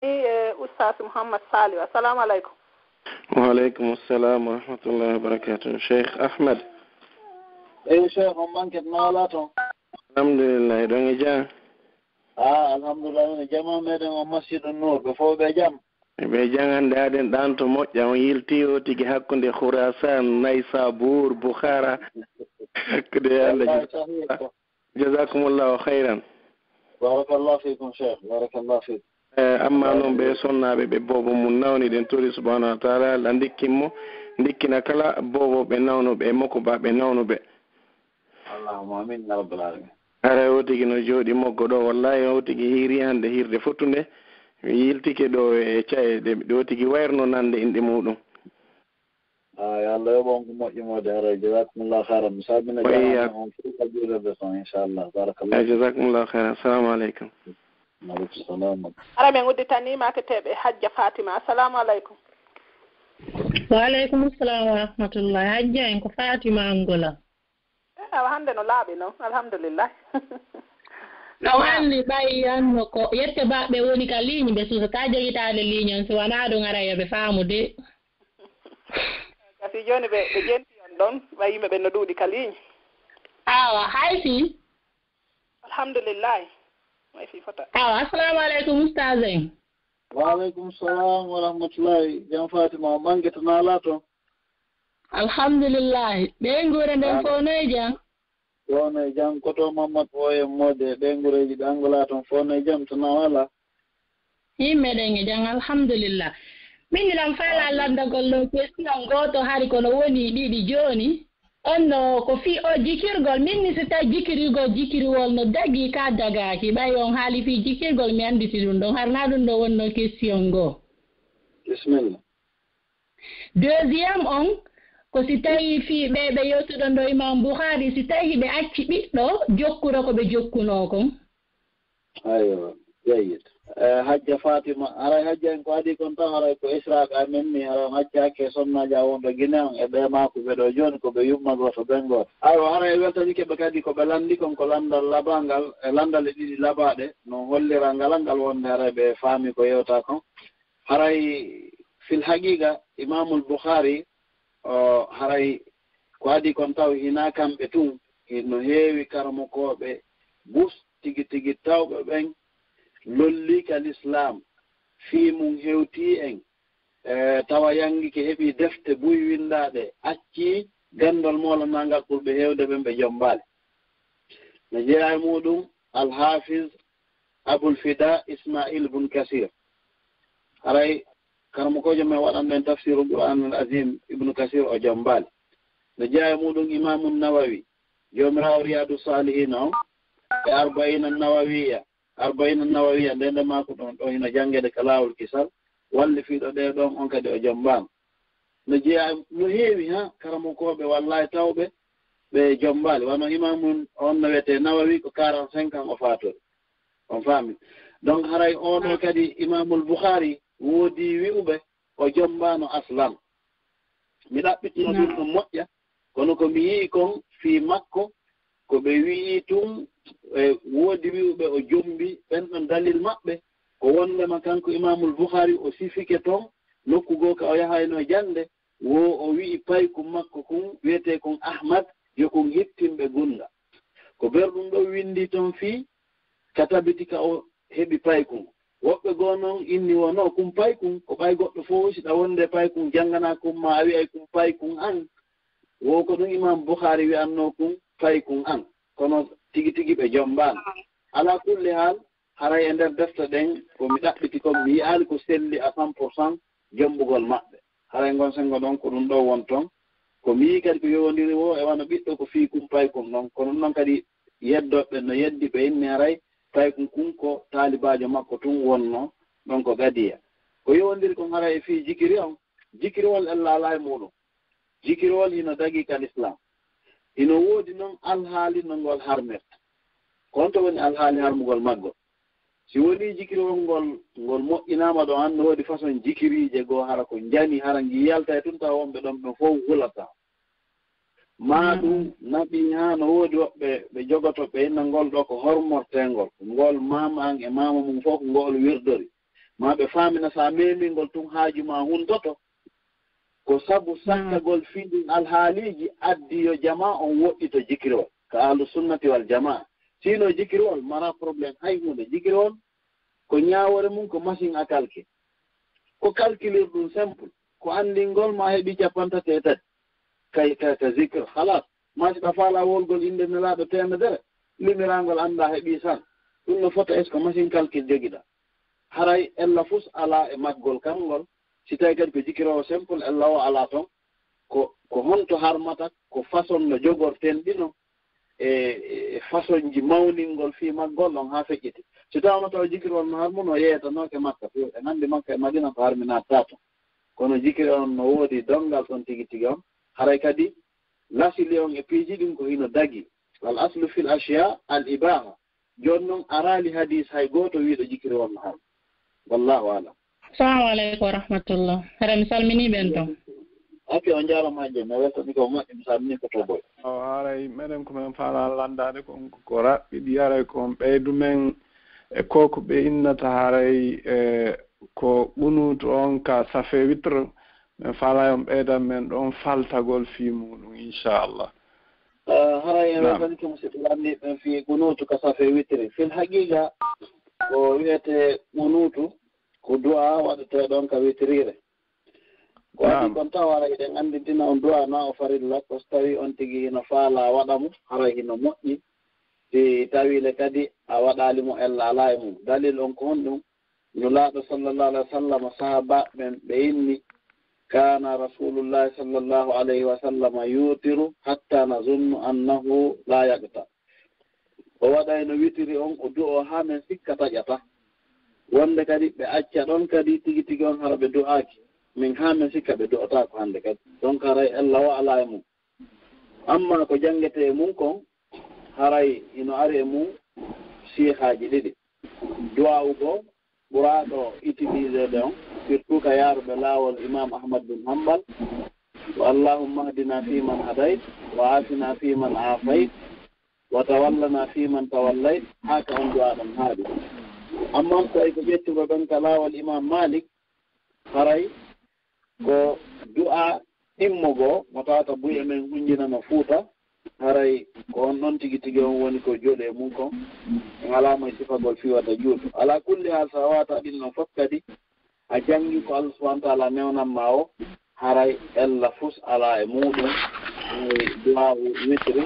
Ustaz Muhammad Salih. Assalamu alaikum. Wa alaikum assalam wa rahmatullahi wa barakatuh. Sheikh Ahmed. Sheikh Omman ket nalato. Alhamdulillah don ija. Alhamdulillah jama meden o masjidun nur be fo be jam. Be jangande aden dan to mojja on yilti o tigi hakkunde Khurasan Naysabur Bukhara hakkude Allah jazakumullahu khairan. Barakallahu fikum Sheikh, barakallahu fikum. Amma non be sonnabe be bobo mun nawni den tori subhanahu wa ta'ala la ndikkimo ndikkina kala bobo be nawno be moko ba be nawno be. Allahumma amin ya rabbal alamin. Ara wotigi no jodi moggo do wallahi wotigi hiri hande hirde fottunde yiltike do e caede do tigi wayrno nande inde mudum. Ya Allah yo bon mo yimo dara jazakumullahu khairan musabina jaa on fi qabila be son inshallah barakallahu. Jazakumullahu khairan. Assalamu alaikum. Maaleykum salaam. Ara men udditani maketebe Hajja Fatima. Assalamu alaikum. Wa alaikum assalam wa rahmatullahi. Hajja en ko Fatima Angola. Hande no laabi no alhamdulillah. No andi bayi an ko yette baɓe woni ka ligne ɓe suusa ka jogitaade ligne on so wonaa ɗum ara yoɓe faamude. Kasi joni ɓe jenti on ɗon ɓa yimɓe ɓe no ɗuuɗi ka ligne. Awa haysi. Alhamdulillah. Haysi fota. Awa assalamu aleykum oustaz en. Wa aleykum salam wa rahmatullahi. Jam Fatima o mangeta naalato. Alhamdulillah. Ɓe nguure nden fof noye jam? Wone jam koto Mamadou Boye mode ɓe ngureji ɗe Angola toon fof noye jam to na wala. Yimɓe ɗen e jam alhamdulillah. Min ilam faala landagol ɗo question goto hari kono woni ɗiɗi joni. On no ko fi o jikirgol min ni so tawi jikiriwol no dagi ka dagaki ɓay on haali fi jikirgol mi anditi ɗum ɗon harna ɗum ɗo wonno question goo. Bismillah. Deuxiéme on ko si tawi fi ɓe yewtuɗon ɗo Imam Bukhari si tawi ɓe acci ɓiɗɗo jokkuro ko ɓe jokkuno kon. Aywa jeyid. Hajja Fatima aray hajja en ko adi kon tan aray ko israɓe amen ni aray haccake sonnaji a wonɗo Guinée on e ɓe mako ɓe ɗo joni ko ɓe yumma goto ɓen goto. Aywa aray weltanike ɓe kadi ko ɓe landi kon ko landal labangal e landal e ɗiɗi labaɗe no hollira ngal wonde aray ɓe faami ko yewta kon. Haray fil haqiqa Imamul Bukhari haray ko adi kon taw hina kamɓe tun no heewi karamokoɓe bus tigi tawɓe ɓen lollika l'islam fii mum hewti en tawa yangi ke heɓi defte buy windaɗe acci gandol molanangal ɓurɓe hewde ɓen ɓe jombali no jeeya e muɗum Al-Hafiz Abul Fida Ismail bun Kasir haray karamokojo men waɗan ɗen tafsiru Qur'an al-Azim Ibnu Kasir o jombali no jeeya e muɗum Imamu Nawawi jomirawo Riyadu Salihin o e arba'ina nawawiya ndende mako ɗon ɗo hino jangede ka laawol kisal walli fiiɗo ɗe ɗon on kadi o jombama no jeeya no heewi ha karamokoɓe wallahi tawɓe ɓe jombali wano imamun on no wiyete Nawawi ko 45 ans o fatori on faami donc haray oɗo kadi Imamul Bukhari woodi wi'uɓe o jombano aslan mi ɗaɓɓitino ɗum ɗum moƴƴa kono ko mi yii kon fii makko ko ɓe wii tun woodi wi'uɓe o jombi ɓen ɗon dalil maɓɓe ko wondema kanko Imamul Bukhari o sifike toon nokku goo ka o yahayno jande wo o wi'i paykum makko kun wiyete kon Ahmad yo kon hettimɓe gunda ko berɗum ɗo windi toon fii ka tabiti ka o heɓi paykum woɓɓe goo noon inni wono kum paykum ko ɓay goɗɗo fof siɗa wonde paykum janngana kum ma a wi'ay kum paykum an wo ko ɗum Imam Bukhari wi'anno kum paykum an kono tigi ɓe jombano ala kulli hal haray e nder defte ɗen ko mi ɗaɓɓiti ko mi yi'ali ko selli à 100% jombugol maɓɓe haray gon sengo ɗon ko ɗum ɗo won toon ko mi yii kadi ko yowondiri wo e wano ɓiɗɗo ko fii kum paykum ɗon kono ɗum noon kadi yeddoɓe no yeddi ɓe inni haray paykum kun ko taalibajo makko tun wonno ɗon ko gadiya ko yowondiri kon haray e fii jikiri on jikiriwol en laala e muɗum jikiriwol hino dagi kal islam ino woodi noon alhaali no ngol harmirta kon to woni alhaali harmugol maggol si woni jikirol ngol moƴƴinaama ɗo an no woodi façon jikiriije goo hara ko njani hara ngi yalta e tun taw wonɓe ɗon ɓe fof hulata ma ɗum naɓi haa no woodi woɓɓe ɓe jogoto ɓe inna ngol ɗo ko hormortengol ngol mama an e mama mum fof ngol wirdori ma ɓe faamina sa memingol tun haaju ma huntoto ko sabu sakkagol fiɗin alhaaliji addi yo jama on woɗɗito jikirol ka ahlu sunnati wal jamaa sino jikirol mara probléme hay hunde jikirol ko ñaawore mum ko machine à calque ko calculure ɗum simple ko anndingol ma heɓi capantati tati ka zicre halas masiɗa faala wolgol inde nelaaɗo temedere limirangol annda heɓi san ɗum no fota est ce que machine calcule jogiɗa haray ella fus ala e maggol kamngol si tawi kadi ko jikirowo simple ella o ala toon ko honto harmata ko façon no jogorten ɗino e façon ji mawningol fii maggol ɗon haa feƴƴiti si tawno taw jikirol no harmu no yeetanooke makka few e nandi makka e madina ko harminata toon kono jikiri on no woodi dongal ɗon tigi tigi on haray kadi lasili on e piiji ɗin ko hino dagi al aslu fil asia al ibaha jooni noon araali hadis hay gooto wiiɗo jikiri on no harmu wallahu alam. Assalamu aleykum wa rahmatullah. Hara mi salmini ɓen toon. Ok, on jaarama je mi weltani ko moƴƴi mi salmini ko to boy. O haray meɗen komin faala landade ko raɓɓiɗi haray kon ɓeydu men e koko ɓe innata haray ko ɓunutu on ka safe witre min faala on ɓeydan men ɗon faltagol fii muɗum inchallah. Haray en weltani ko musidɗo lamdi ɓen fii ɓunutu ka safe witre fil haqiqa ko wiyete ɓunutu ko du'a waɗete ɗon ka witrire ko adi kon taw haray ɗen anndintina on du'a na o farilla ko so tawi on tigi hino faala waɗa mo haray hino moƴƴi si tawile kadi a waɗali mo ella ala e mum dalil on ko hon ɗum nulaaɗo sallallahu alayhi wa sallam sahaba ɓen ɓe inni kana rasulullahi sallallahu alayhi wa sallam yutiru hatta nazunnu annahu la yaqta o waɗayno witiri on o du'o haa men sikka taƴata wonde kadi ɓe acca ɗon kadi tigi tigi on hara ɓe du'aaki min haa men sikka ɓe du'ata ko hannde kadi donc haray ella o ala e mum amma ko janngete e mum kon haray ino ari e mum siihaji ɗiɗi du'awu goo ɓuraaɗo utilisede on surtout ka yaaruɓe laawol imam ahmad bin hambal wa allahumma hdina fiman hadayt wa afina fiman afayt wa tawallana fiman tawallayt haa ka on du'a ɗon haaɗi amma so tawi ko ƴettugo ɓen ka laawol imam malik haray ko du'a immugoo mo tawata buye men hunjinano fuuta haray ko on ɗon tigi tigi on woni ko jooɗi e mum kon en alama e sifagol fiwata juuɗo ala kulli haal so a wata ɗin noon fof kadi a janngi ko allah subahana taala newnanma o haray ella fus ala e muɗum duwawu witri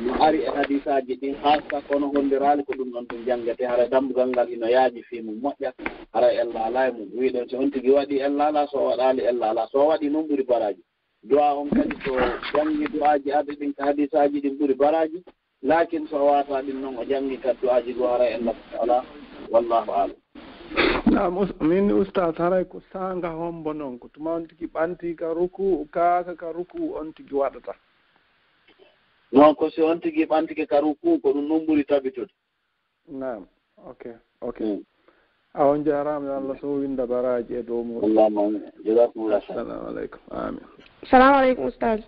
no ari e hadisaji ɗin haasta kono holliraali ko ɗum ɗon ɗum janngete haray dambugal ngal ino yaaji fi mum moƴƴat haray ella ala e mum wiɗon so on tigi waɗi ella ala so waɗali ella ala so waɗi noon ɓuri baraji du'a on kadi so janngi du'aji arɗi ɗin ko hadisaji ɗin ɓuri baraji lakin so wata ɗin noon o janngi kadi du'aji ɗo haray ella ala wallahu alam. min oustad haray ko sanga hombo noon ko tuma on tigi ɓanti ka ruku kaaka ka ruku on tigi waɗata non ko si on tigi ɓantike ka ruku ko ɗum noon ɓuri tabitude. Naam, ok a on jarama Allah so winda baraji e dow muɗum. Allahumma amin. Jazakumullah khair. Assalamu aleykum. Amin. Assalamu aleykum oustad.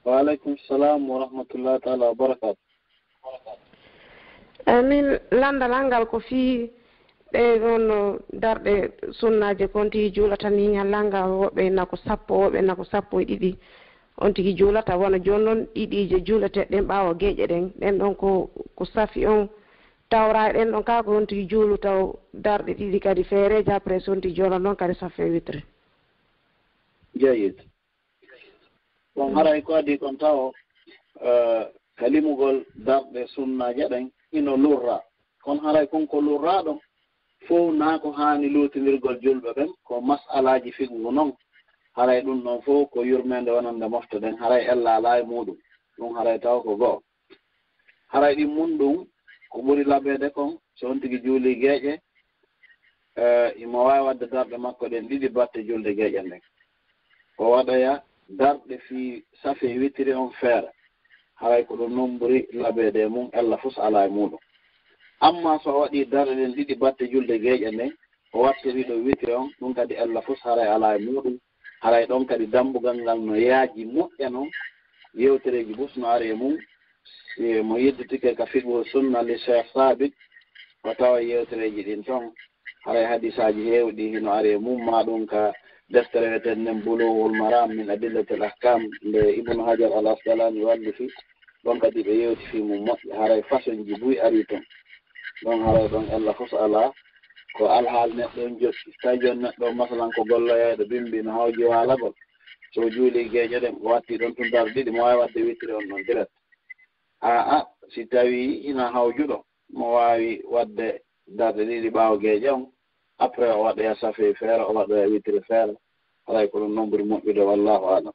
Wa aleykum salam wa rahmatullahi taala wa barakatuh. Min landal ngal ko fii ɗe ɗon darɗe sunnaje kon tigi juulata ni ñallanga woɓɓe nako sappo woɓɓe nako sappo e ɗiɗi on tigi juulata wona jooni noon ɗiɗije juulateɗen ɓaawa geeƴe ɗen ɗen ɗon ko safi on tawra ɗen ɗon kaa ko on tigi juulu taw darɗe ɗiɗi kadi feereji après so on tigi joolan ɗon kadi safe witre jeyid bon haray ko adi kon taw kalimugol darɗe sunnaje ɗen ino lurra kono haray konko lurra ɗon fof naa ko haani luutinirgol julɓe ɓen ko masalaji figu noon haray ɗum noon fof ko yurmede wonande mofto ɗen haray ella ala e muɗum ɗum haray taw ko goo haray ɗin mun ɗum ko ɓuri laɓede kon so on tigi juuli geeƴe imo wawi wadde darɗe makko ɗen ɗiɗi batte julde geeƴen ɗen o waɗoya darɗe fi safe wittiri on feere haray ko ɗum noon ɓuri laɓede mum ella fus ala e muɗum amma so waɗi darɗe ɗen ɗiɗi batte julde geeƴen ɗen o wattiriɗo wittiri on ɗum kadi ella fus haray ala e muɗum haray ɗon kadi dambugal ngal no yaaji moƴƴa noon yewtereji bus no ari e mum mo yedditike ka fiɗgo sunna li cheikh sabit o tawa yewtereji ɗin toon haray hadisaji heewɗi hino ari mum ma ɗum ka deftere weten nen Bulughul Maram min adillatil ahkam nde Ibnu Hajar al Asqalani walli fi ɗon kadi ɓe yewti fi mum moƴƴi haray façon ji buy ari toon ɗon haray ɗon Allah fof ala ko alhaal neɗɗo jotti tawi joni neɗɗo masalan ko golloyeɗo bimbi no hawji walagol so juuli geeƴo ɗen o watti ɗon tun darde ɗiɗi mo wawi wadde wittiri on ɗon direct si tawi ina hawjuɗo mo wawi wadde darde ɗiɗi ɓaawo geeƴo on après o waɗoya safe feere o waɗoya wittiri feere haray ko ɗum noon ɓuri moƴƴude wallahu alam